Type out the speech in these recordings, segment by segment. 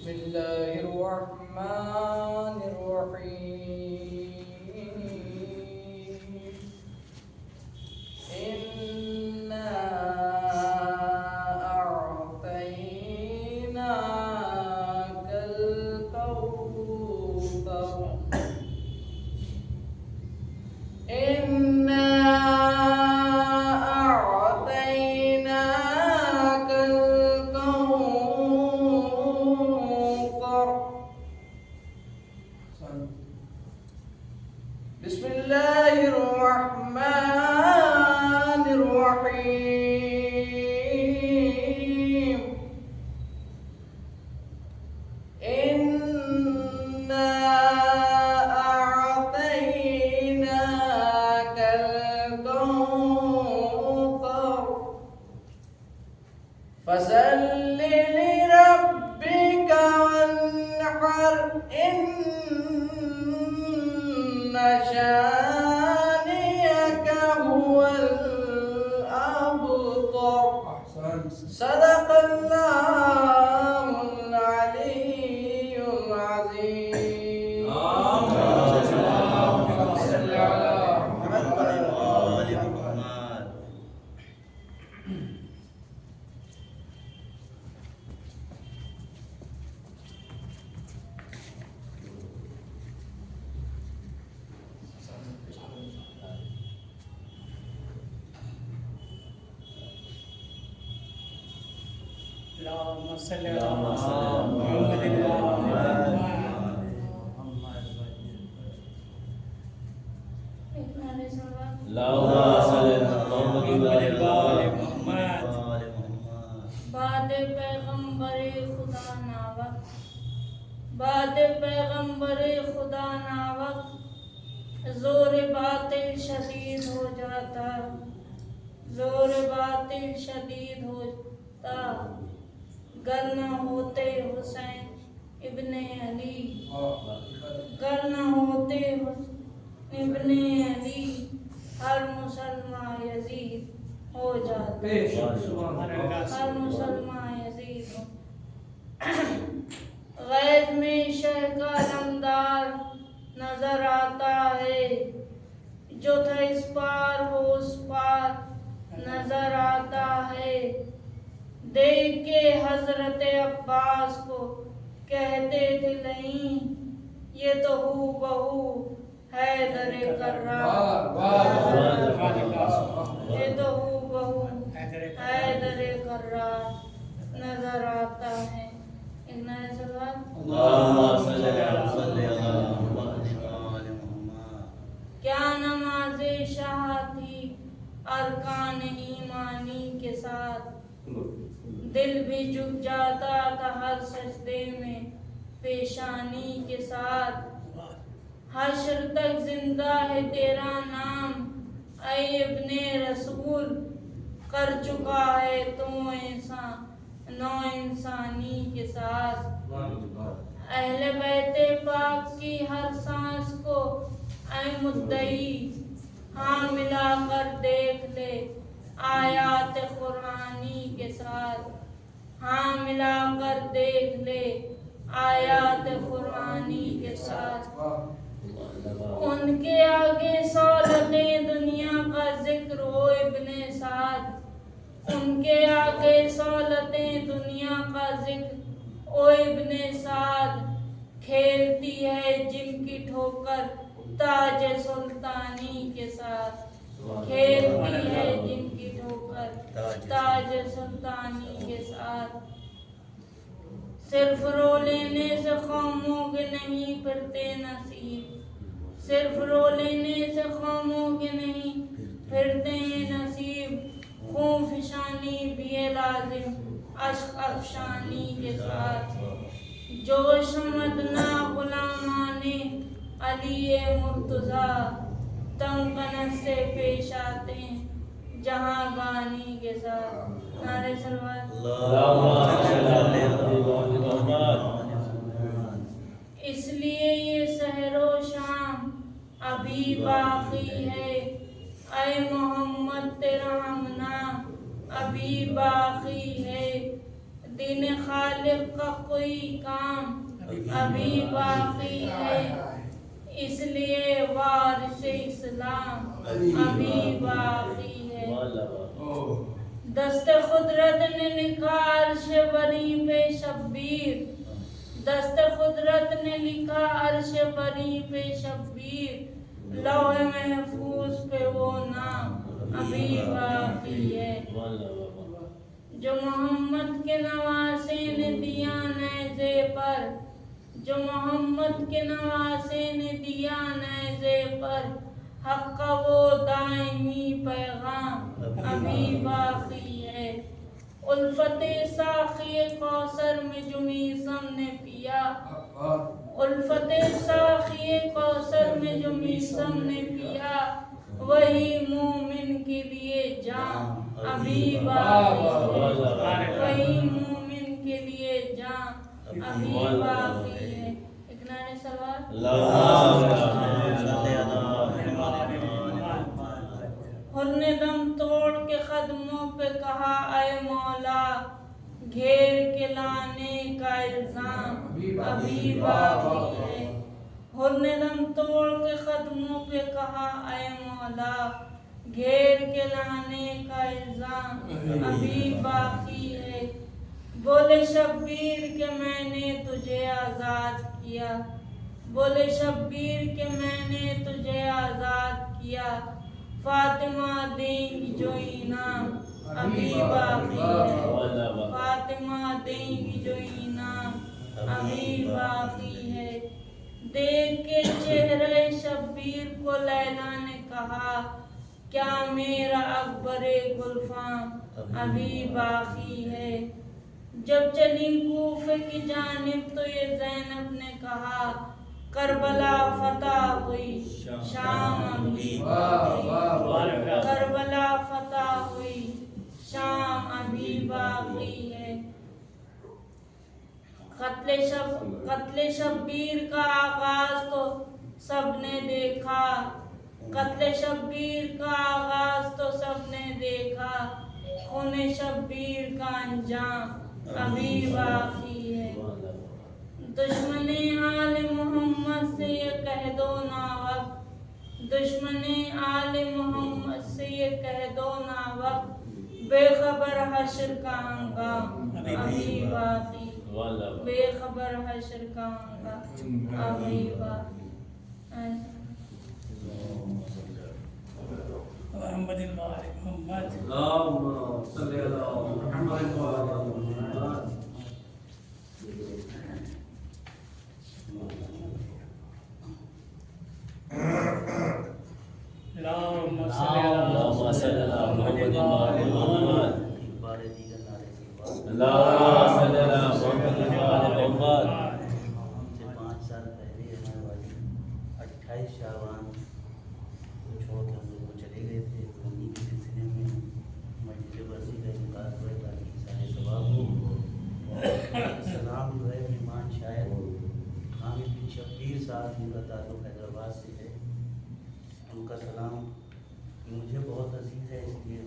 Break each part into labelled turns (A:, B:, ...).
A: بسم الله الرحمن الرحيم إنا أعطيناك الكوثر إنا أعطيناك الكوثر بسم الله الرحمن الرحيم إنا أعطيناك الكوثر فصل لربك وانحر إن شانئك هو الأبتر صدق الله العلي العظيم اللهم صل على محمد
B: وآل محمد.
A: اللهم صل على محمد وآل
C: باد پیغمبر خدا ناوق باد پیغمبر خدا ناوق زور باطل شدید ہو جاتا زور باطل شدید ہوتا گر نہ ہوتے حسین ابن علی گر نہ ہوتے حسین ابن علی ہر مسلمان یزید ہو جاتا ہر مسلمان یزید ہو غیظ میں شہ کا علمدار نظر آتا ہے جو تھا اس پار وہ اس پار نظر آتا ہے دیکھ کے حضرت عباس کو کہتے تھے نہیں یہ تو ہو بہو حیدر کرار یہ تو ہو بہو حیدر کرار نظر آتا ہے ایک نئے سوال کیا نماز شاہ تھی ارکان ایمانی کے ساتھ دل بھی جھک جاتا تھا ہر سجدے میں پیشانی کے ساتھ حشر تک زندہ ہے تیرا نام اے ابن رسول کر چکا ہے تو انسان نو انسانی کے ساتھ اہل بیت پاک کی ہر سانس کو اے مدعی ہاں ملا کر دیکھ لے آیات قرآنی کے ساتھ ہاں ملا کر دیکھ لے آیات قرآنی کے ساتھ ان کے آگے سہولتیں دنیا کا ذکر ہو ابن سعد ان کے آگے سہولتیں دنیا کا ذکر او ابن سعد کھیلتی ہے جن کی ٹھوکر تاج سلطانی کے ساتھ کھیلتی ہے جن کی ٹھوکر تاج سلطانی کے ساتھ صرف رو لینے سے قوموں کے نہیں پھرتے نصیب صرف رو لینے سے قوموں کے نہیں پھرتے نصیب خون فشانی بھی ہے لازم عشق افشانی کے ساتھ جو شمدنا غلامان علی مرتضیٰ تم کنس سے پیش آتے ہیں جہاں بانی کے ساتھ نعرہ سلوات اس لیے یہ سحر و شام ابھی باقی ہے اے محمد تیرا ہم نام ابھی باقی ہے دین خالق کا کوئی کام ابھی باقی ہے، اس لیے وارث اسلام ابھی باقی ہے۔ دست قدرت نے لکھا عرش بری پہ شبیر، دست قدرت نے لکھا عرش بری پہ شبیر، لوح محفوظ پہ وہ نام ابھی باقی ہے۔ جو محمد کے نواسے نے دیا نیزے پر، جو محمد کے نواسے نے دیا نیزے پر، حق کا وہ دائمی پیغام ابھی باقی ہے۔ الفت ساقی کوثر میں جو میثم نے پیا، الفت ساقی کوثر میں جو میثم نے پیا، وہی مومن کے لیے جام ابھی باقی ہے، وہی مومن کے لیے جام ابھی باقی ہے۔ ایک نعرہ سلوات۔ حر نے دم توڑ کے قدموں پہ کہا اے مولا، گھیر کے لانے کا الزام ابھی باقی ہے۔ حر نے دم توڑ کے قدموں پہ کہا اے مولا، گھیر کے لانے کا الزام ابھی باقی ہے۔ بولے شبیر کہ میں نے تجھے آزاد کیا، بولے شبیر کہ میں نے تجھے آزاد کیا، فاطمہ دیں گی جو انعام ابھی باقی ہے، فاطمہ دیں گی جو انعام ابھی باقی ہے۔ دیکھ کے چہرے شبیر کو لیلا نے کہا، کیا میرا اکبر گلفام ابھی باقی ہے۔ جب چلی کوفے کی جانب تو یہ زینب نے کہا، کربلا فتح ہوئی شام ابھی باقی، کربلا فتح ہوئی شام ابھی باقی ہے۔ قتل شبیر کا آغاز تو سب نے دیکھا، قتل شبیر کا آغاز تو سب نے دیکھا، خون شبیر کا انجام ابھی باقی ہے۔ دشمن آل محمد سے یہ کہہ دو نا وقت، دشمن آل محمد سے یہ کہہ دو نا وقت، بے خبر حشر کا ہنگام ابھی باقی، بے خبر حشر کا ہنگام ابھی باقی۔
A: محمد محمد
B: اللهم صل على محمد وعلى آل محمد۔
A: اللهم صل على
D: محمد وعلى آل محمد۔
E: سے 5 سال پہلے ہمارے والد 28 شعبان کو چھوڑ کے ہم لوگ چلے گئے تھے، انہیں کے سلسلے میں مجلس برسی کا انعقاد ہوا تاکہ سارے ثواب ہو۔ سلام جو ہے مہمان شاعر حامد بن شبیر صاحب جن کا تعلق حیدرآباد سے ہے، ان کا سلام مجھے بہت عزیز ہے، اس لیے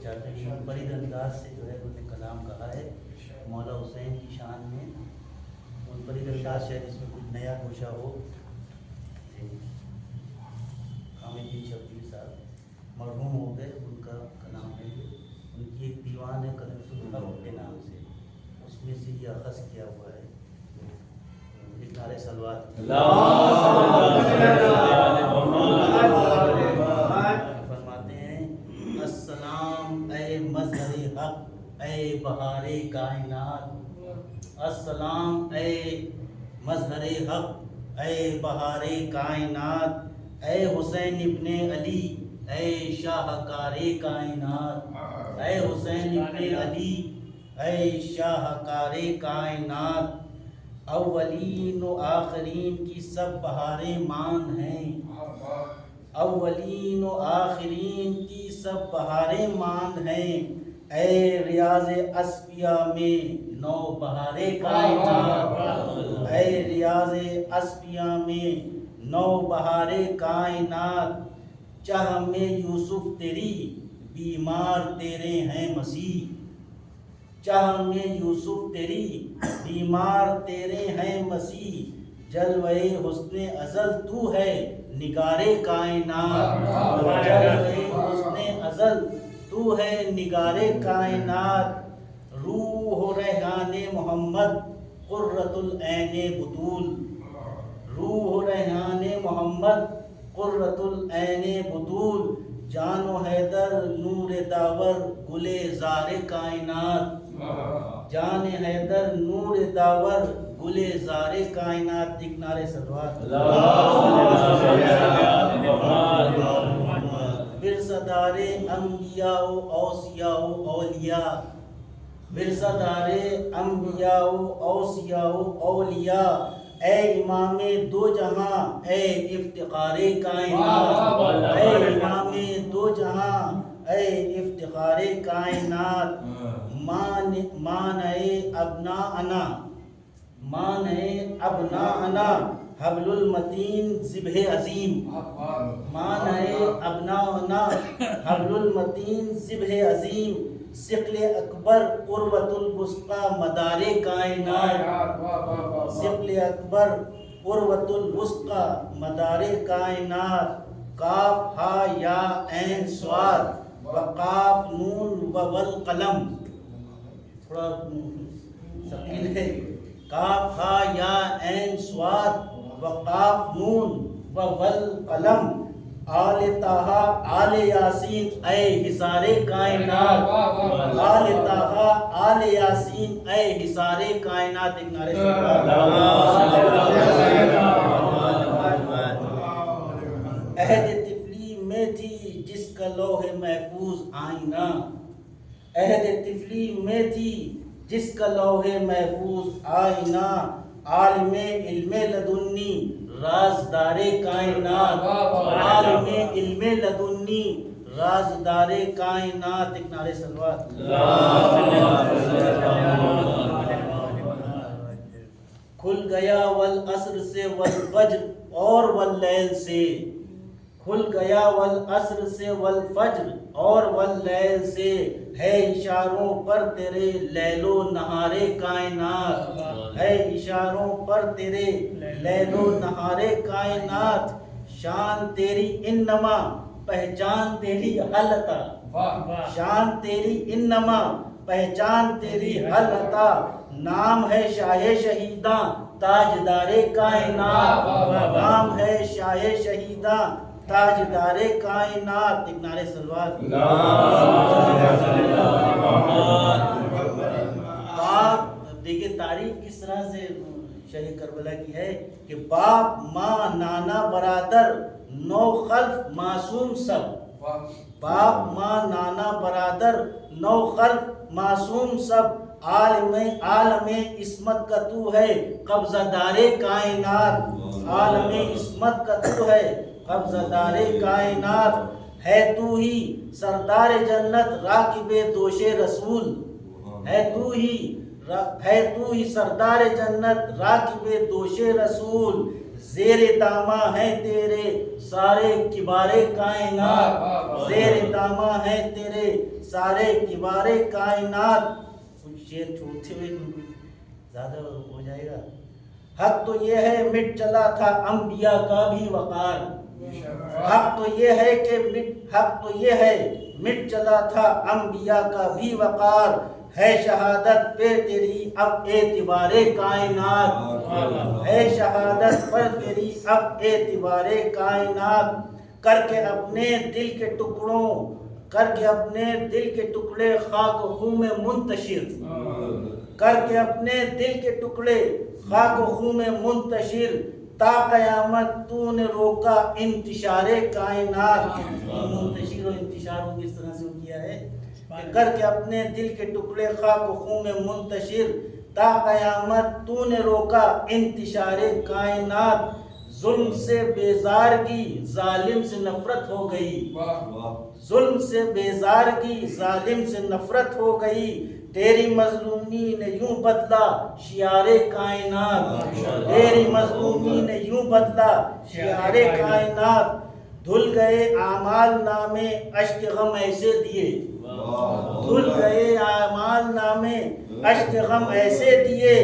E: چاہتے ہیں منفرد انداز سے جو ہے انہوں نے کلام کہا ہے مولا حسین کی شان میں، منفرد انداز ہے جس میں کچھ نیا گوشہ ہو۔ حامد بن شبیر صاحب مرحوم ہو گئے، ان کا کلام ہے، ان کی ایک دیوان ہے کنز الحق کے نام سے، اس میں سے یہ اخذ کیا ہوا ہے۔ ایک نعرہ صلوات۔ فرماتے ہیں السلام اے مظہر حق اے بہار کائنات، السلام اے مظہر حق اے بہار کائنات، اے حسین ابن علی اے شاہکار کائنات، اے حسین ابن علی اے شاہکار کائنات، اولین و آخرین کی سب بہاریں مان ہیں، اولین و آخرین کی سب بہاریں مان ہیں، اے ریاض اصفیاء میں نو بہاریں کائنات، اے ریاض اصفیاء میں نو بہاریں کائنات، چاہ میں یوسف تیری بیمار تیرے ہیں مسیح، چاہ میں یوسف تیری، بیمار تیرے ہیں مسیح، جلوے حسن ازل تو ہے نگار کائنات، جلوے حسن ازل تو ہے نگار کائنات، روح ریحان محمد قرۃ العین بطول، روح ریحان محمد قرۃ العین بطول، جان و حیدر نور داور گل زار کائنات، جان حیدر نور داور گل زار کائنات، ایک نعرے صلوات۔ ورثہ انبیاء و اوصیاء و اولیاء، ورثہ انبیاء و اوصیاء و اولیاء، اے امام دو جہاں اے افتخار کائنات، اے امام دو جہاں اے افتخار کائنات، مانع ابناءنا، مانع ابناءنا حبل المتین ذبح عظیم، مانع ابناءنا حبل المتین ذبح عظیم، ثقل اکبر عروۃ الوثقی مدار کائنات، ثقل اکبر عروۃ الوثقی مدار کائنات، کاف ہا یا عین صاد وقاف نون والقلم، تھوڑا ثقیل ہے، کاف ہا یا عین صاد وقاف نون والقلم، آل طٰہٰ آل یاسین اے حصار کائنات، آل طٰہٰ آل یاسین اے حصار کائنات، ایک نعرے عہد طفلی میں تھی جس کا لوح محفوظ آئینہ، عہد طفلی میں تھی جس کا لوح محفوظ آئینہ، عالم علم لدنی رازدار کائنات، عالم علم لدنی رازدار کائنات، ایک نعرے صلوات۔ کھل گیا والعصر سے والفجر اور واللیل سے، کھل گیا والعصر سے والفجر اور واللیل سے، ہے اشاروں پر تیرے لیل و نہار کائنات، ہے اشاروں پر تیرے لیل و نہار کائنات، شان تیری انما پہچان تیری حل عطا، شان تیری انما پہچان تیری حل عطا، نام ہے شاہ شہیداں تاجدار کائنات، نام ہے شاہ شہیداں تاجدار کائنات، ایک نعرے صلوات۔ باپ دیکھیں تعریف کس طرح سے شہید کربلا کی ہے کہ باپ ماں نانا برادر نو خلف معصوم سب، باپ ماں نانا برادر نو خلف معصوم سب، عالم عصمت کا تو ہے قبضہ دار کائنات، عالم عصمت کا تو ہے قبضہ دار کائنات، ہے تو ہی سردار جنت راکب دوش رسول، ہے تو ہی سردار جنت راکب دوش رسول، زیر دامہ ہے تیرے سارے کبار کائنات، زیر دامہ ہے تیرے سارے کبار کائنات، کچھ شعر چھوٹے ہوئے زیادہ ہو جائے گا۔ حق تو یہ ہے مٹ چلا تھا انبیاء کا بھی وقار، حق تو یہ ہے کہ مٹ چلا تھا انبیاء کا بھی وقار، ہے شہادت پہ تیری اب اعتبار کائنات، ہے شہادت پر تیری اب اعتبار کائنات، کر کے اپنے دل کے ٹکڑے خاک و خون میں منتشر، کر کے اپنے دل کے ٹکڑے خاک و خون میں منتشر، تا قیامت تو نے روکا انتشار کائنات، منتشر و انتشار کو کس طرح سے کیا ہے کہ کر کے اپنے دل کے ٹکڑے خاک و خون میں منتشر، تا قیامت تو نے روکا انتشار کائنات، ظلم سے بیزارگی ظالم سے نفرت ہو گئی، ظلم سے بیزارگی ظالم سے نفرت ہو گئی، تیری مظلومی نے یوں بدلا شعار کائنات، تیری مظلومی نے یوں بدلا شعار کائنات، دھل گئے اعمال نامے اشک غم ایسے دیے، دھل گئے اعمال نامے اشک غم ایسے دیے،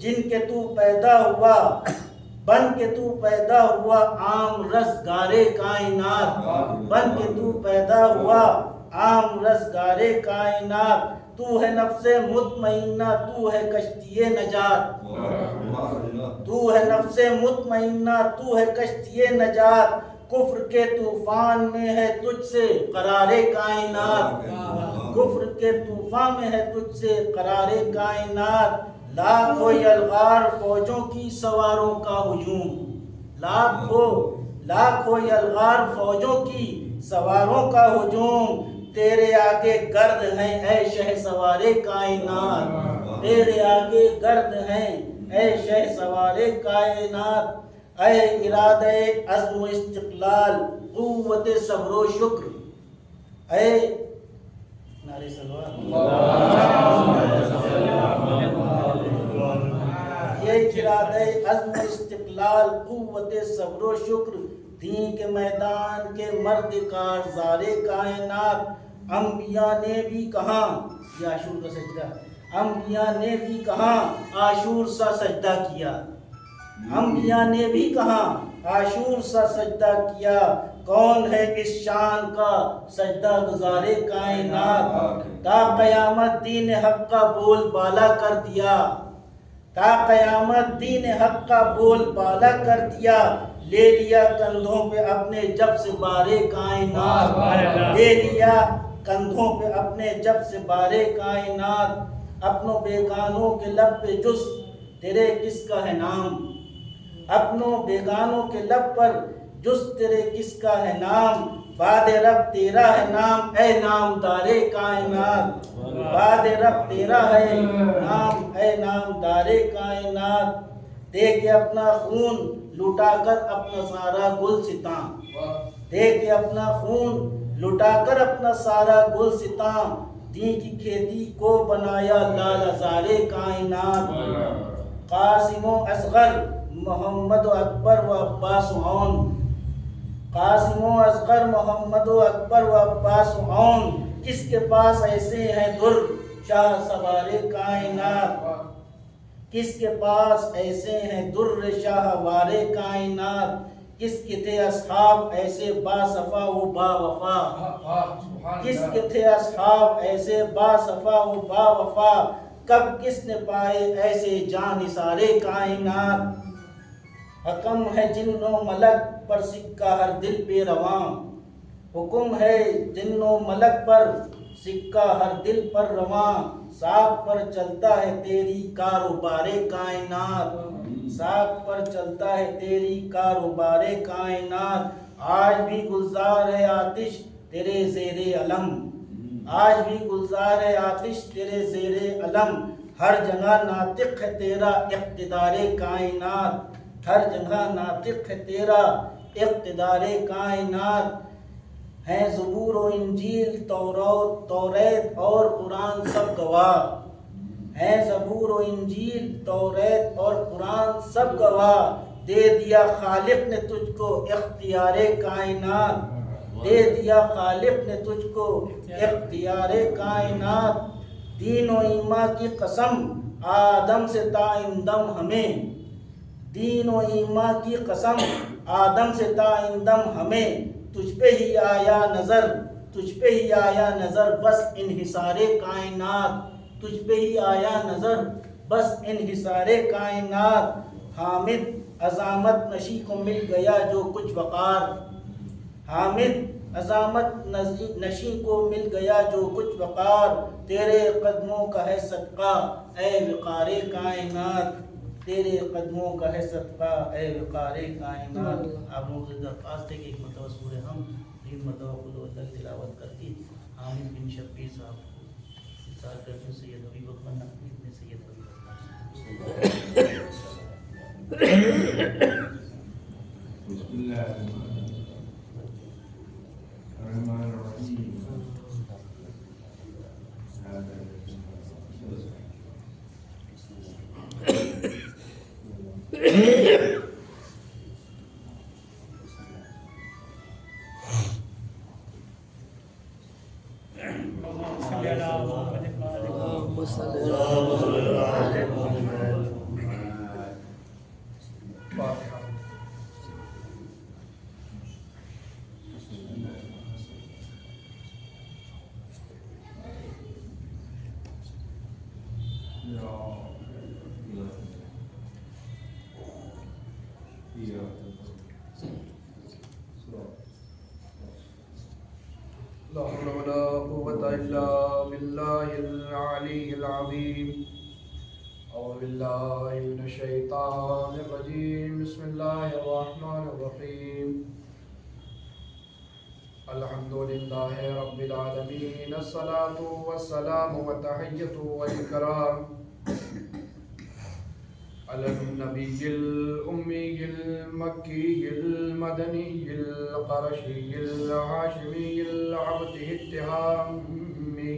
E: جن کے تو پیدا ہوا بن کے تو پیدا ہوا عام رزگارے کائنات، بن کے تو پیدا ہوا عام رزگارے کائنات، تو ہے نفس مطمئنہ تو ہے کشتی نجات، تو ہے نفس مطمئنہ تو ہے کشتی نجات، کفر کے طوفان میں ہے تجھ سے قرار کائنات، کفر کے طوفان میں ہے تجھ سے قرار کائنات، لاکھوں یلغار فوجوں کی سواروں کا ہجوم، لاکھوں یلغار فوجوں کی سواروں کا ہجوم، تیرے آگے گرد ہیں اے شہ سوار کائنات، تیرے آگے گرد ہیں اے شہ سوار کائنات، اے ارادہ عزم و استقلال قوت صبر و شکر، اے نعرہ سلوات، یہ ارادہ عزم و استقلال قوت صبر و شکر، دین کے میدان کے مرد کارزار کائنات، انبیاء نے بھی کہاں، یہ عاشور کا سجدہ، انبیاء نے بھی کہاں عاشور سا سجدہ کیا، انبیاء نے بھی کہاں عاشور سا سجدہ کیا، کون ہے اس شان کا سجدہ گزار کائنات، تا قیامت دین حق کا بول بالا کر دیا، تا قیامت دین حق کا بول بالا کر دیا، لے لیا کندھوں پہ اپنے جب سے بارے کائنات، لے لیا کندھوں پہ اپنے جب سے بارے کائنات، اپنوں بیگانوں کے لب پہ جز تیرے کس کا ہے نام، اپنوں بیگانوں کے لب پر جز تیرے کس کا ہے نام، باد رب تیرا ہے نام اے نام دار کائنات، باد رب تیرا ہے نام اے نام دار کائنات، دے کے اپنا خون لٹا کر اپنا سارا گلستاں، دے کے اپنا خون لٹا کر اپنا سارا گلستاں، دین کی کھیتی کو بنایا لال ازار کائنات، قاسم و اصغر محمد و اکبر و عباس و عون، قاسم و اصغر محمد و اکبر و عباس و عون، کس کے پاس ایسے ہیں در شاہ سوار کائنات، کس کے پاس ایسے ہیں در شاہ وار کائنات، کس کے تھے اصحاب ایسے با صفا و با وفا، کس کے تھے اصحاب ایسے با صفا و با وفا، کب کس نے پائے ایسے جان نثار کائنات، حکم ہے جن و ملک پر سکہ ہر دل پہ رواں، حکم ہے جن و ملک پر سکہ ہر دل پر رواں، ساتھ پر چلتا ہے تیری کاروبار کائنات، ساتھ پر چلتا ہے تیری کاروبار کائنات، آج بھی گلزار ہے آتش تیرے زیر علم، آج بھی گلزار ہے آتش تیرے زیر علم، ہر جگہ ناطق ہے تیرا اقتدار کائنات، ہر جگہ ناطق ہے تیرا اقتدار کائنات، ہیں زبور و انجیل توریت اور قرآن سب گواہ، ہیں زبور و انجیل توریت اور قرآن سب گواہ، دے دیا خالق نے تجھ کو اختیار کائنات، دے دیا خالق نے تجھ کو اختیار کائنات، دین و ایمان کی قسم آدم سے تا اندم ہمیں، دین و ایمان کی قسم آدم سے تا اندم ہمیں، تجھ پہ ہی آیا نظر، تجھ پہ ہی آیا نظر بس انحصار کائنات، تجھ پہ ہی آیا نظر بس انحصار کائنات، حامد عظامت نشی کو مل گیا جو کچھ وقار، حامد عظامت نشی کو مل گیا جو کچھ وقار، تیرے قدموں کا ہے صدقہ اے وقار کائنات، تیرے قدموں کا ہے صدقہ اے وقار کائنات۔ آپ لوگوں سے درخواست ہے کہ ایک مرتبہ سورہ ہم 3 مرتبہ خود وطن تلاوت کر کے حامد بن شبیر صاحب کو اتصال کرتے ہیں، سید حبیب اکبر نقوی ابن سید حبیب اکبر۔
F: بسم اللہ الرحمن الرحیم۔
B: لا حول ولا قوة إلا بالله العلي العظيم. أعوذ بالله من الشيطان الرجيم. بسم الله الرحمن الرحيم. الحمد لله رب العالمين. الصلاة والسلام والتحية والإكرام على النبي الأمي المكي المدني القرشي الهاشمي العبد التهامي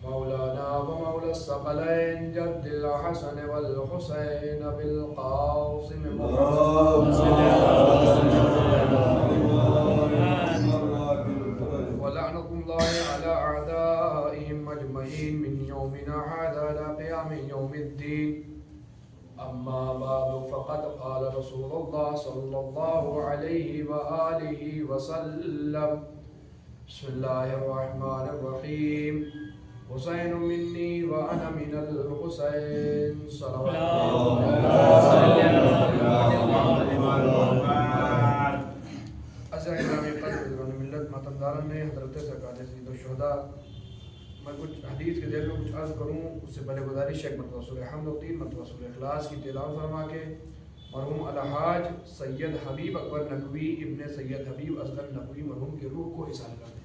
B: مولانا ومولى الثقلين جد الحسن والحسين بالقاسم ولعنة الله على أعدائهم أجمعين من يومنا هذا إلى قيام يوم الدين. أما بعد فقد قال رسول الله صلى الله عليه وآله وسلم. بسم الله الرحمن الرحيم. حسين مني وأنا من الحسين صلوات ملت ماتمدارن نے حضرت سرکار سید الشہداء میں کچھ حدیث کے ذیل میں کچھ عرض کروں اس سے پہلے گزارش ایک مرتبہ سورہ حمد و 3 مرتبہ سورہ اخلاص کی تلاوت فرما کے مرحوم الحاج سید حبیب اکبر نقوی ابن سید حبیب اصغر نقوی مرحوم کی روح کو احسان کرتے ہیں.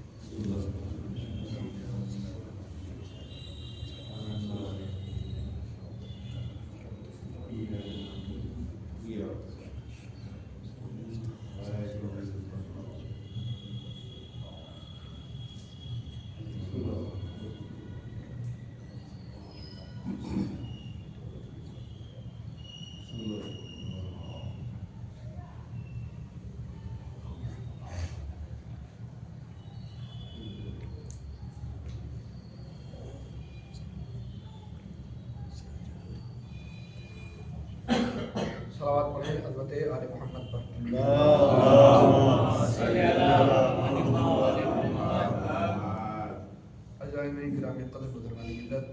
B: صلوات پڑھیں حضرت آل محمد پر. عزائزین گرامی قدر بزرگان ملت،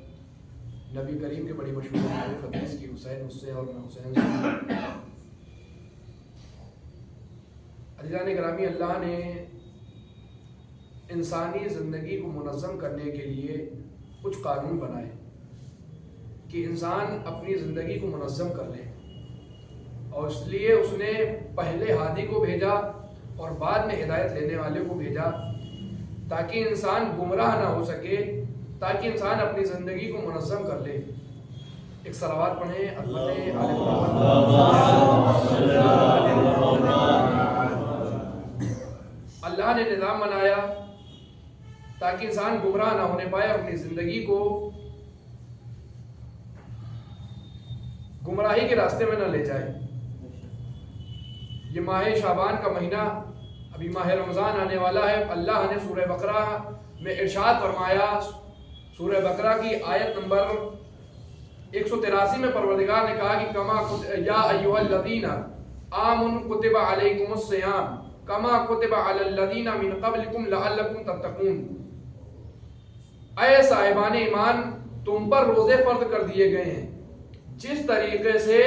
B: نبی کریم کے بڑی مشہور معروف حدیث کی حسین اس سے اور میں حسین سے. عزائزین گرامی، اللہ نے انسانی زندگی کو منظم کرنے کے لیے کچھ قانون بنائے کہ انسان اپنی زندگی کو منظم کر لے، اور اس لیے اس نے پہلے ہادی کو بھیجا اور بعد میں ہدایت لینے والے کو بھیجا تاکہ انسان گمراہ نہ ہو سکے، تاکہ انسان اپنی زندگی کو منظم کر لے. ایک صلوات پڑھیں حضرت آل محمد. اللہ نے نظام بنایا تاکہ انسان گمراہ نہ ہونے پائے اور اپنی زندگی کو گمراہی کے راستے میں نہ لے جائے. یہ ماہ شعبان کا مہینہ، ابھی ماہ رمضان آنے والا ہے. اللہ نے سورہ بقرہ میں ارشاد فرمایا، سورہ بقرہ کی آیت نمبر 183 میں پروردگار نے کہا کہ کما یا ایھا الذین آمنوا کتب علیکم الصیام کما کتب علی الذین من قبلکم لعلکم تتقون. اے صاحبان ایمان، تم پر روزے فرض کر دیے گئے ہیں جس طریقے سے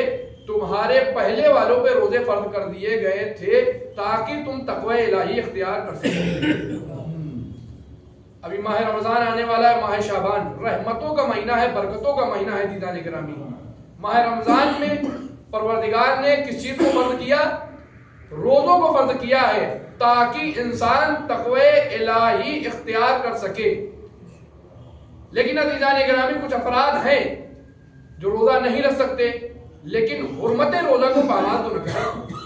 B: تمہارے پہلے والوں پہ روزے فرض کر دیے گئے تھے تاکہ تم تقوی الہی اختیار کر سکو. ابھی ماہ رمضان آنے والا ہے، ماہ شعبان رحمتوں کا مہینہ ہے، برکتوں کا مہینہ ہے. دیدان گرامی، ماہ رمضان میں پروردگار نے کس چیز کو فرض کیا؟ روزوں کو فرض کیا ہے تاکہ انسان تقوی الہی اختیار کر سکے. لیکن عزیزان گرامی، کچھ افراد ہیں جو روزہ نہیں رکھ سکتے لیکن حرمت روزہ کو پامال تو نہ کریں.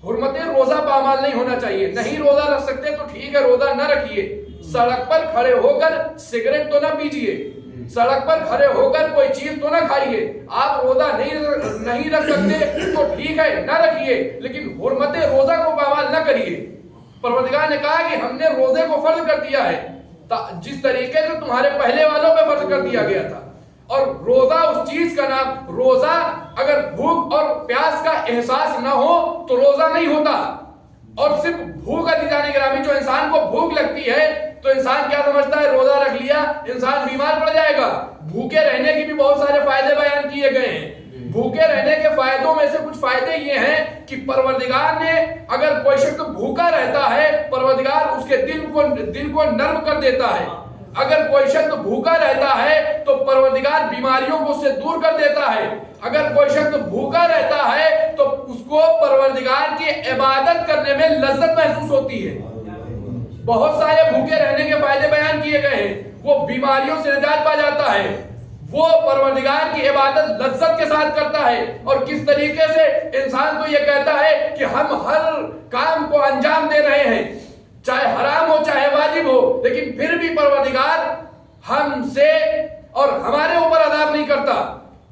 B: حرمت روزہ پامال نہیں ہونا چاہیے. نہیں روزہ رکھ سکتے تو ٹھیک ہے، روزہ نہ رکھیے. سڑک پر کھڑے ہو کر سگریٹ تو نہ پیجیے، سڑک پر کھڑے ہو کر کوئی چیز تو نہ کھائیے. آپ روزہ نہیں رکھ سکتے تو ٹھیک ہے، نہ رکھیے، لیکن حرمت روزہ کو پامال نہ کریے. پروردگار نے کہا کہ ہم نے روزے کو فرض کر دیا ہے جس طریقے سے تمہارے پہلے والوں پہ فرض کر دیا گیا تھا. اور روزہ اس چیز کا نام، روزہ اگر بھوک اور پیاس کا احساس نہ ہو تو روزہ نہیں ہوتا. اور صرف بھوک عزیزان گرامی، جو انسان کو بھوک لگتی ہے تو انسان کیا سمجھتا ہے روزہ رکھ لیا انسان بیمار پڑ جائے گا. بھوکے رہنے کے بھی بہت سارے فائدے بیان کیے گئے ہیں. بھوکے رہنے کے فائدوں میں سے کچھ فائدے یہ ہیں کہ پروردگار نے اگر کوئی شخص بھوکا رہتا ہے پروردگار اس کے دل کو نرم کر دیتا ہے. اگر کوئی شخص بھوکا رہتا ہے تو پروردگار بیماریوں کو اس سے دور کر دیتا ہے. اگر کوئی شخص بھوکا رہتا ہے تو اس کو پروردگار کی عبادت کرنے میں لذت محسوس ہوتی ہے. بہت سارے بھوکے رہنے کے فائدے بیان کیے گئے ہیں. وہ بیماریوں سے نجات پا جاتا ہے, وہ پروردگار کی عبادت لذت کے ساتھ کرتا ہے. اور کس طریقے سے انسان کو یہ کہتا ہے کہ ہم ہر کام کو انجام دے رہے ہیں, چاہے حرام ہو چاہے واجب ہو, لیکن پھر بھی پروردگار ہم سے اور ہمارے اوپر عذاب نہیں کرتا.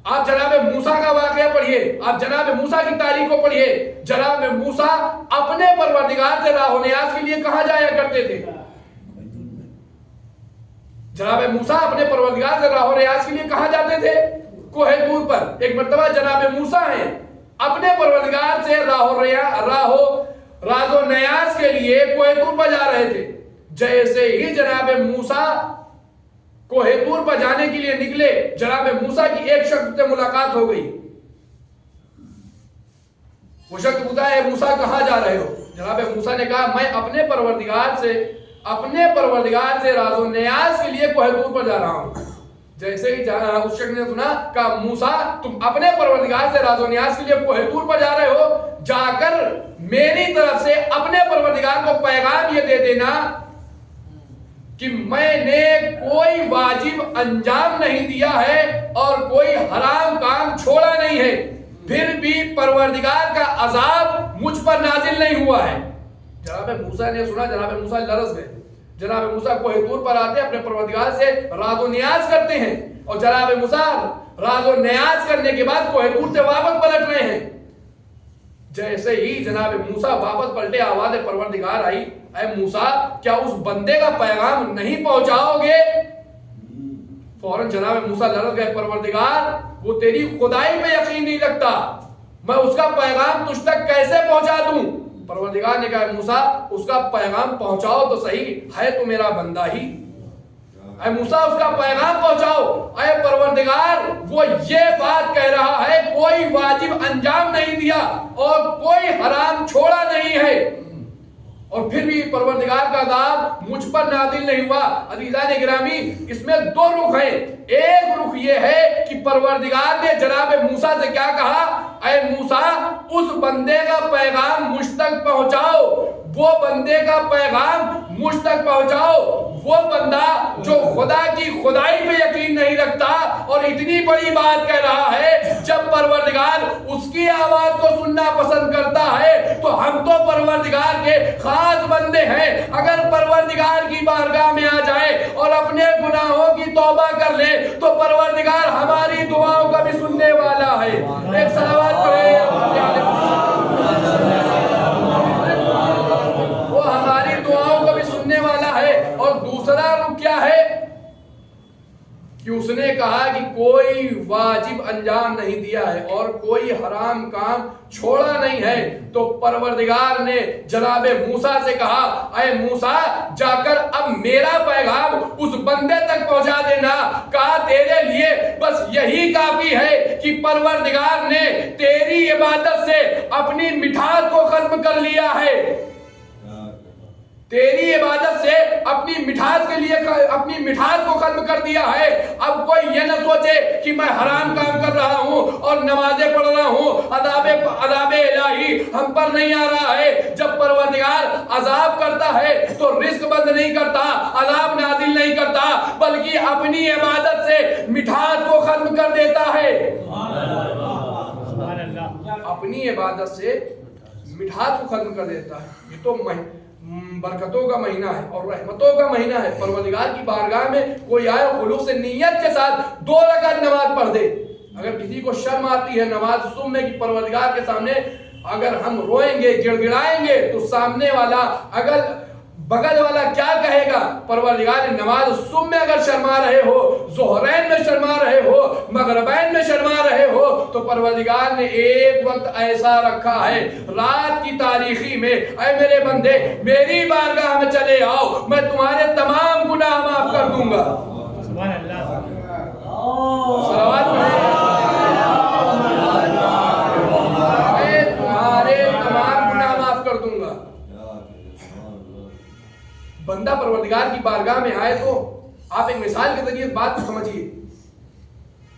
B: آپ جناب موسیٰ کا واقعہ پڑھیے, آپ جناب موسیٰ کی تاریخ کو پڑھیے. جناب موسیٰ اپنے پروردگار سے راہ و نیاز کے لیے کہاں جایا کرتے تھے؟ جناب موسیٰ اپنے پروردگار سے راہ و نیاز کے لیے کہاں جاتے تھے؟ کوہ طور پر. ایک مرتبہ جناب موسیٰ ہیں اپنے پروردگار سے راز و نیاز کے لیے کوہ طور پر جا رہے تھے. جیسے ہی جناب موسیٰ کوہ طور پر جانے کے لیے نکلے, جناب موسیٰ کی ایک شخص سے ملاقات ہو گئی. وہ شخص پوچھا ہے موسیٰ کہاں جا رہے ہو؟ جناب موسیٰ نے کہا میں اپنے پروردگار سے راز و نیاز کے لیے کوہ طور پر جا رہا ہوں. جیسے ہی اس شخص نے سنا کہا موسیٰ تم اپنے پروردگار سے راز و نیاز کے لیے کوہ طور پر جا رہے ہو, جا کر میری طرف سے اپنے پروردگار کو پیغام یہ دے دینا کہ میں نے کوئی واجب انجام نہیں دیا ہے اور کوئی حرام کام چھوڑا نہیں ہے, پھر بھی پروردگار کا عذاب مجھ پر نازل نہیں ہوا ہے. جناب موسیٰ نے سنا, جناب موسیٰ لرز گئے. جناب موسیٰ کوہ طور پر آتے اپنے پروردگار سے راز و نیاز کرتے ہیں, اور جناب موسیٰ راز و نیاز کرنے کے بعد کوہ طور سے واپس پلٹ رہے ہیں. جیسے ہی جناب موسیٰ واپس پلٹے آواز پروردگار آئی, اے موسیٰ کیا اس بندے کا پیغام نہیں پہنچاؤ گے؟ فوراً جناب موسیٰ لرز گئے, پروردگار وہ تیری خدائی پہ یقین نہیں رکھتا, میں اس کا پیغام تجھ تک کیسے پہنچا دوں؟ پروردگار نے کہا موسیٰ اس کا پیغام پہنچاؤ تو صحیح, ہے تو میرا بندہ ہی. اے موسیٰ اس کا پیغام پہنچاؤ. اے پروردگار وہ یہ بات کہہ رہا ہے کوئی واجب انجام نہیں دیا اور کوئی حرام چھوڑا نہیں ہے, اور پھر بھی پروردگار کا عذاب مجھ پر نازل نہیں ہوا. عزیزان گرامی اس میں دو رخ ہیں. ایک رخ یہ ہے کہ پروردگار نے جناب موسیٰ سے کیا کہا, اے موسیٰ اس بندے کا پیغام مجھ تک پہنچاؤ, وہ بندے کا پیغام مجھ تک پہنچاؤ, وہ بندہ جو خدا کی خدائی پہ یقین نہیں رکھتا اور اتنی بڑی بات کہہ رہا ہے. جب پروردگار اس کی آواز کو سننا پسند کرتا ہے تو ہم تو پروردگار کے خاص بندے ہیں. اگر پروردگار کی بارگاہ میں آ جائے اور اپنے گناہوں کی توبہ کر لے تو پروردگار ہماری دعاؤں کا بھی سننے والا ہے. ایک صلوات پڑھیں, وہ ہماری دعاؤں کو بھی سننے والا ہے. اور دوسرا رخ کیا ہے کہ اس نے کہا کہ کوئی واجب انجام نہیں دیا ہے اور کوئی حرام کام چھوڑا نہیں ہے. تو پروردگار نے جناب موسیٰ سے کہا, اے موسیٰ جا کر اب میرا پیغام اس بندے تک پہنچا دینا. کہا تیرے لیے بس یہی کافی ہے کہ پروردگار نے تیری عبادت سے اپنی مٹھاس کو ختم کر لیا ہے, تیری عبادت سے اپنی مٹھاس کے لیے اپنی مٹھاس کو ختم کر دیا ہے. اب کوئی یہ نہ سوچے کہ میں حرام کام کر رہا ہوں اور نمازیں پڑھ رہا ہوں, عذاب الہی ہم پر نہیں آ رہا ہے. جب پروردگار عذاب کرتا ہے تو رزق بند نہیں کرتا, عذاب نازل نہیں کرتا, بلکہ اپنی عبادت سے مٹھاس کو ختم کر دیتا ہے. اپنی عبادت سے مٹھاس کو ختم کر دیتا ہے. یہ تو برکتوں کا مہینہ ہے اور رحمتوں کا مہینہ ہے. پروردگار کی بارگاہ میں کوئی آئے خلوص نیت کے ساتھ 2 رکعت نماز پڑھ دے. اگر کسی کو شرم آتی ہے نماز صبح میں کہ پروردگار کے سامنے اگر ہم روئیں گے گڑ گڑائیں گے تو سامنے والا اگر بغل والا کیا کہے گا. پروردگار نماز صبح میں اگر شرما رہے ہو, ظہرین میں شرما رہے ہو, مغربین میں شرما رہے ہو, تو پروردگار نے ایک وقت ایسا رکھا ہے رات کی تاریخی میں, اے میرے بندے میری بارگاہ میں چلے آؤ, میں تمہارے تمام گناہ معاف کر دوں گا. سبحان اللہ. صلوات پڑھیں. کی بارگاہ میں آئے تو آپ ایک مثال کے ذریعے اس بات کو سمجھیے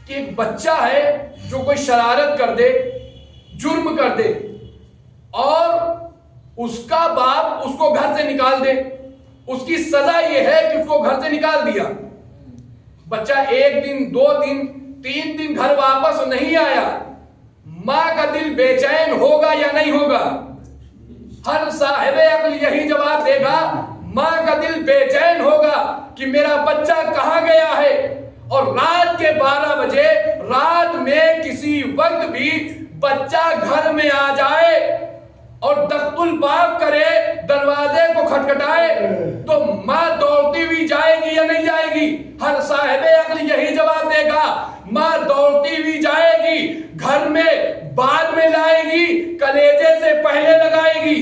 B: کہ ایک بچہ ہے جو کوئی شرارت کر دے، جرم کر دے، اور اس کا باپ اس کو گھر سے نکال دے، اس کی سزا یہ ہے کہ اس کو گھر سے نکال دیا۔ بچہ 1 دن 2 دن 3 دن گھر واپس نہیں آیا، ماں کا دل بے چین ہوگا یا نہیں ہوگا؟ ہر صاحب عقل یہی جواب دے گا، ماں کا دل بے چین ہوگا کہ میرا بچہ کہاں گیا ہے۔ اور رات کے 12 بجے رات میں کسی وقت بھی بچہ گھر میں آ جائے اور دخت الباب کرے، دروازے کو کھٹکھٹائے، تو ماں دوڑتی ہوئی جائے گی یا نہیں جائے گی؟ ہر صاحب عقل یہی جواب دے گا، ماں دوڑتی ہوئی جائے گی، گھر میں بعد میں لائے گی، کلیجے سے پہلے لگائے گی،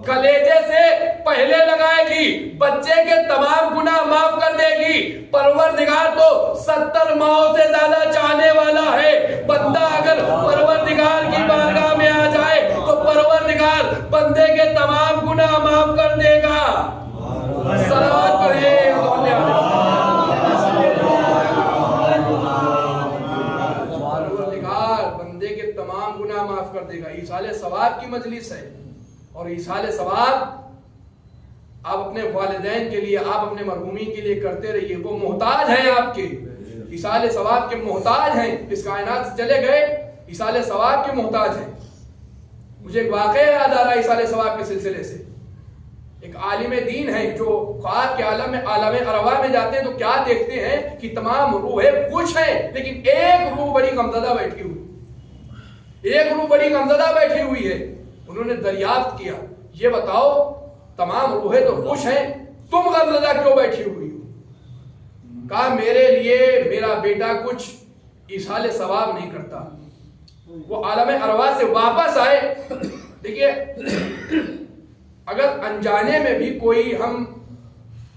B: کلیجے سے پہلے لگائے گی، بچے کے تمام گناہ معاف کر دے گی۔ پروردگار تو 70 ماؤں سے زیادہ چاہنے والا ہے۔ بندہ اگر پروردگار کی بارگاہ میں آ جائے تو پروردگار بندے کے تمام گناہ معاف کر دے گا۔ صلوات پڑھیں۔ پروردگار بندے کے تمام گناہ معاف کر دے گا۔ ایصال ثواب کی مجلس ہے، اور ایصال ثواب آپ اپنے والدین کے لیے، آپ اپنے مرحومین کے لیے کرتے رہیے۔ وہ محتاج ہیں آپ کے، ایصال ثواب کے محتاج ہیں، اس کائنات سے چلے گئے، ایصال ثواب کے محتاج ہیں۔ مجھے ایک واقعہ یاد آ رہا ہے ایصال ثواب کے سلسلے سے۔ ایک عالم دین ہے جو خواب کے عالم میں، عالم ارواح میں جاتے ہیں تو کیا دیکھتے ہیں کہ تمام روحیں خوش ہیں، لیکن ایک روح بڑی غمزدہ بیٹھی ہوئی، ایک روح بڑی غمزدہ بیٹھی ہوئی ہے۔ انہوں نے دریافت کیا، یہ بتاؤ تمام روحیں تو خوش ہیں، تم غمزدہ کیوں بیٹھی ہوئی ہو؟ کہا میرے لیے میرا بیٹا کچھ ایصال ثواب نہیں کرتا۔ وہ عالم ارواح سے واپس آئے۔ دیکھیے اگر انجانے میں بھی کوئی ہم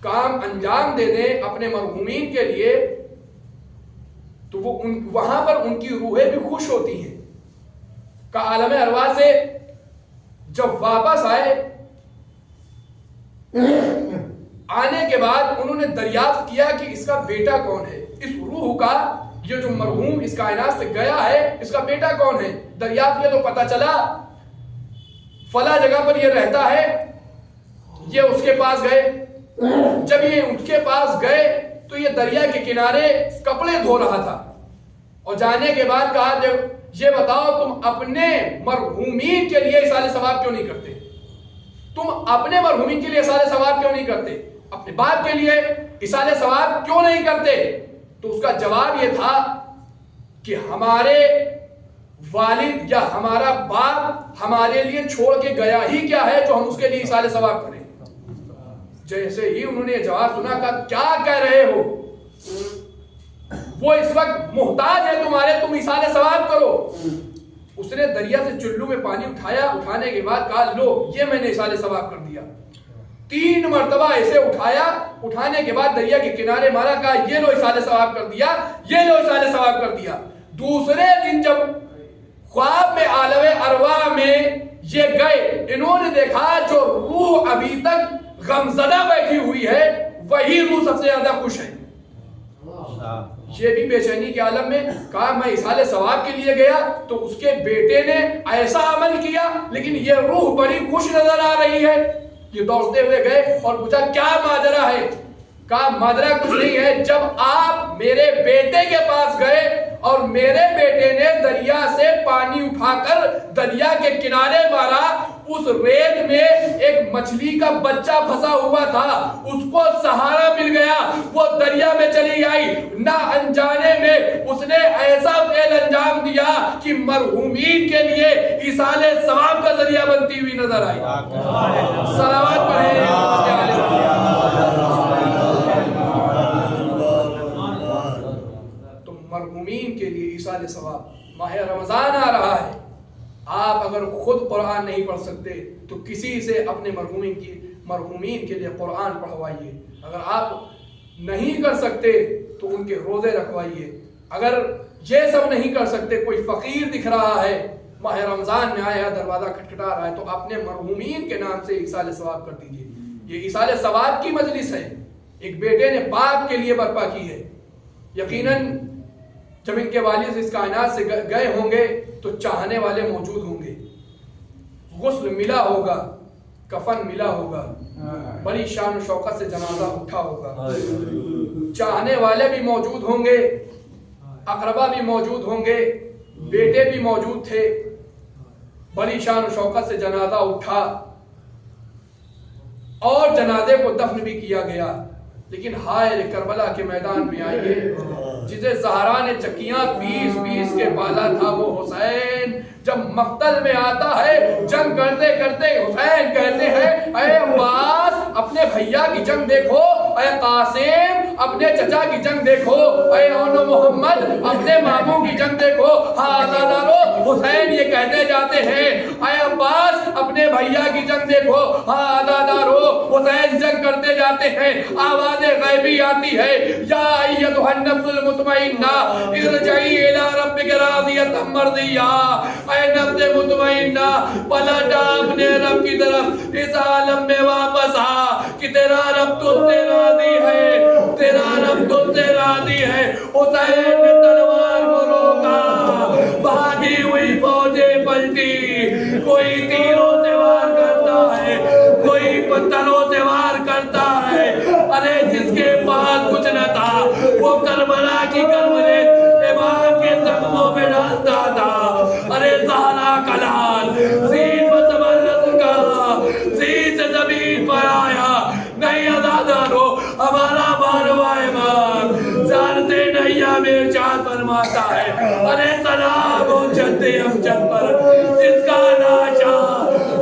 B: کام انجام دے دیں اپنے مرحومین کے لیے تو وہ وہاں پر ان کی روحیں بھی خوش ہوتی ہیں۔ کہ عالم ارواح سے جب واپس آئے، آنے کے بعد انہوں نے دریافت کیا کہ اس کا بیٹا کون ہے، اس روح کا، یہ جو مرحوم اس کائنات سے گیا ہے اس کا بیٹا کون ہے۔ دریافت کیا تو پتا چلا فلاں جگہ پر یہ رہتا ہے۔ یہ اس کے پاس گئے، جب یہ اس کے پاس گئے تو یہ دریا کے کنارے کپڑے دھو رہا تھا، اور جانے کے بعد کہا یہ بتاؤ تم اپنے مرحومین کے لیے ایصال ثواب کیوں نہیں کرتے؟ تم اپنے مرحومین کے لیے ایصال ثواب کیوں نہیں کرتے؟ اپنے باپ کے لیے ایصال ثواب کیوں نہیں کرتے؟ تو اس کا جواب یہ تھا کہ ہمارے والد یا ہمارا باپ ہمارے لیے چھوڑ کے گیا ہی کیا ہے جو ہم اس کے لیے ایصال ثواب کریں۔ جیسے ہی انہوں نے یہ جواب سنا، کہا کیا کہہ رہے ہو؟ وہ اس وقت محتاج ہے تمہارے، تم ایصال ثواب کرو۔ اس نے دریا سے چلو میں پانی اٹھایا، اٹھانے کے بعد کہا لو یہ میں نے ایصال ثواب کر دیا۔ 3 مرتبہ اسے اٹھایا، اٹھانے کے بعد دریا کے کنارے مارا، کہا یہ لو ایصال ثواب کر دیا، یہ لو ایصال ثواب کر دیا۔ دوسرے دن جب خواب میں عالم ارواح میں یہ گئے، انہوں نے دیکھا جو روح ابھی تک غمزدہ بیٹھی ہوئی ہے وہی روح سب سے زیادہ خوش ہے۔ یہ بھی بے چینی کے عالم میں، کہا میں ایصال ثواب کے لیے گیا تو اس کے بیٹے نے ایسا عمل کیا، لیکن یہ روح بڑی خوش نظر آ رہی ہے۔ یہ دوڑتے ہوئے گئے اور پوچھا کیا ماجرا ہے؟ کہا ماجرا کچھ نہیں ہے، جب آپ میرے بیٹے کے پاس گئے اور میرے بیٹے نے دریا سے پانی اٹھا کر دریا کے کنارے مارا، اس ریت میں ایک مچھلی کا بچہ پھنسا ہوا تھا، اس کو سہارا مل گیا، وہ دریا میں چلی آئی، نہ انجانے میں اس نے ایسا فعل انجام دیا کہ مرحومین کے لیے ایصال ثواب کا ذریعہ بنتی ہوئی نظر آئی۔ صلوات پڑھیں۔ تو مرحومین کے لیے ایصال ثواب۔ ماہ رمضان آ رہا ہے، آپ اگر خود قرآن نہیں پڑھ سکتے تو کسی سے اپنے مرحومین کے لیے قرآن پڑھوائیے۔ اگر آپ نہیں کر سکتے تو ان کے روزے رکھوائیے۔ اگر یہ سب نہیں کر سکتے، کوئی فقیر دکھ رہا ہے ماہ رمضان میں آیا، دروازہ کھٹکھٹا رہا ہے، تو اپنے مرحومین کے نام سے ایصال ثواب کر دیجیے۔ یہ ایصال ثواب کی مجلس ہے، ایک بیٹے نے باپ کے لیے برپا کی ہے۔ یقیناً جب ان کے والد اس کائنات سے گئے ہوں گے تو چاہنے والے موجود ہوں گے، غسل ملا ہوگا، کفن ملا ہوگا، بڑی شان و شوقت سے جنازہ اٹھا ہوگا، چاہنے والے بھی موجود ہوں گے، اقربا بھی موجود ہوں گے، بیٹے بھی موجود تھے، بڑی شان و شوقت سے جنازہ اٹھا اور جنازے کو دفن بھی کیا گیا۔ لیکن ہائے کربلا کے میدان میں آئیے، جسے زہرا نے چکیاں 20 کے بالا تھا، وہ حسین جب مقتل میں آتا ہے، جنگ کرتے کرتے حسین کہتے ہیں اے عباس اپنے بھیا کی جنگ دیکھو، اے قاسم اپنے چچا کی جنگ دیکھو، اے اونو محمد اپنے ماموں کی جنگ دیکھو۔ ہاں دادارو حسین یہ کہتے جاتے ہیں اے عباس اپنے بھیا کی جنگ دیکھو، ہاں دادارو حسین جنگ کرتے جاتے ہیں۔ آواز غیبی آتی ہے یا ایتھا النفس المطمئنہ ارجعی الی ربک راضیۃ مرضیہ، اے نفس مطمئنہ پلٹا اپنے رب کی طرف، اس عالم میں واپس آ کہ تیرا رب تجھ سے راضی ہے، تیرا رب تجھ سے راضی ہے۔ حسین نے تلوار کو روکا، بھاگی ہوئی فوجیں پلٹی، کوئی تیروں سے وار کرتا ہے، کوئی پتھروں سے وار کرتا ہے۔ ارے جس کے پاس کچھ نہ تھا وہ کربلا کی کربلے امام کے زخموں میں ڈالتا تھا۔ ارے زہرا کا لال زین و زبردست کا زین سے زمین پر آیا، نہیں ازادارو ہمارا بارواں امام جانتے نہیں میں چاند فرماتا ہے۔ ارے سلام ہو جد امجد پر جس کا ناشا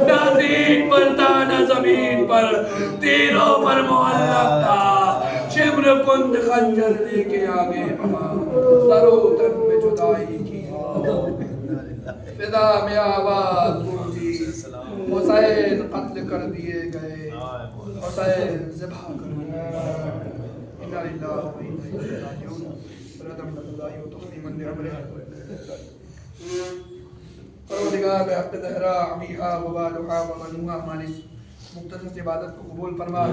B: نہ زین پر تھا نہ زمین پر، تیروں پر معلق تھا، شبر کند خنجر لے کے آگے بڑھا، سر و تن میں جدائی کی فدا میں آواز گونجی، حسین قتل کر دیے گئے، حسین ذبح کر دیے گئے۔ انا للہ و انا الیہ راجعون، ردم اللہ و تقسیما لعمرہ۔ پروردگار بحق زہرا عمیہا و بالہا و منوہا ہماری مختصر سی عبادت کو قبول فرما۔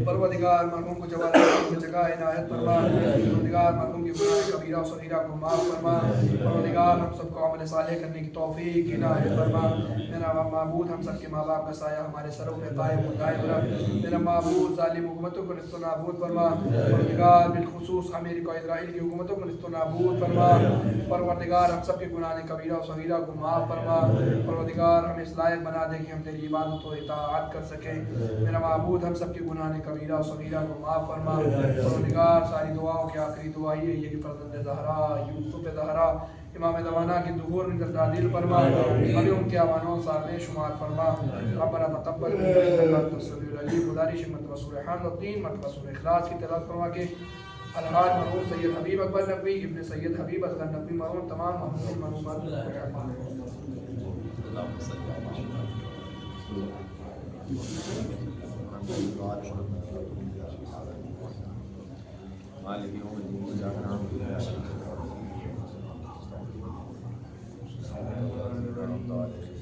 B: پروردگار مرحوم کو جوال میں جگہ عنایت فرما۔ پروردگار مرحوم کی گناہ کبیرہ و صغیرہ کو معاف فرما۔ پروردگار ہم سب کو عمل صالح کرنے کی توفیق عنایت فرما۔ میرا معبود ہم سب کے ماں باپ کا سایہ ہمارے سروں پہ قائم و دائم رکھ۔ میرا معبود ظالم حکومتوں کو نیست و نابود فرما۔ پروردگار بالخصوص امریکہ و اسرائیل کی حکومتوں کو نیست و نابود فرما۔ پروردگار ہم سب کے گناہ کبیرہ و صغیرہ کو معاف فرما۔ پروردگار ہمیں اس لائق بنا دے کہ ہم تیری عبادت و اطاعت کر سکیں۔ میرا معبود ہم سب کے گناہ کبیرہ و صغیرہ کو معاف فرما۔ پروردگار ساری دعاؤں کی آخری دعا یہ کہ فرزند زہرا یوسف زہرا امام زمانہ کی ظہور میں تعدیل فرما، ہمیں ان کے اوانوں سارے شمار فرما۔ ربنا تقبل منا انک انت السمیع العلیم۔ گزارش مرتبہ سورہ حمد و 3 مرتبہ سورہ اخلاص کی تلاوت فرما کے الحاج مرحوم سید حبیب اکبر نقوی ابن سید حبیب اصغر نقوی مرحوم تمام مرحومات
F: مالک یوم الدین جاء نعبد و نستعین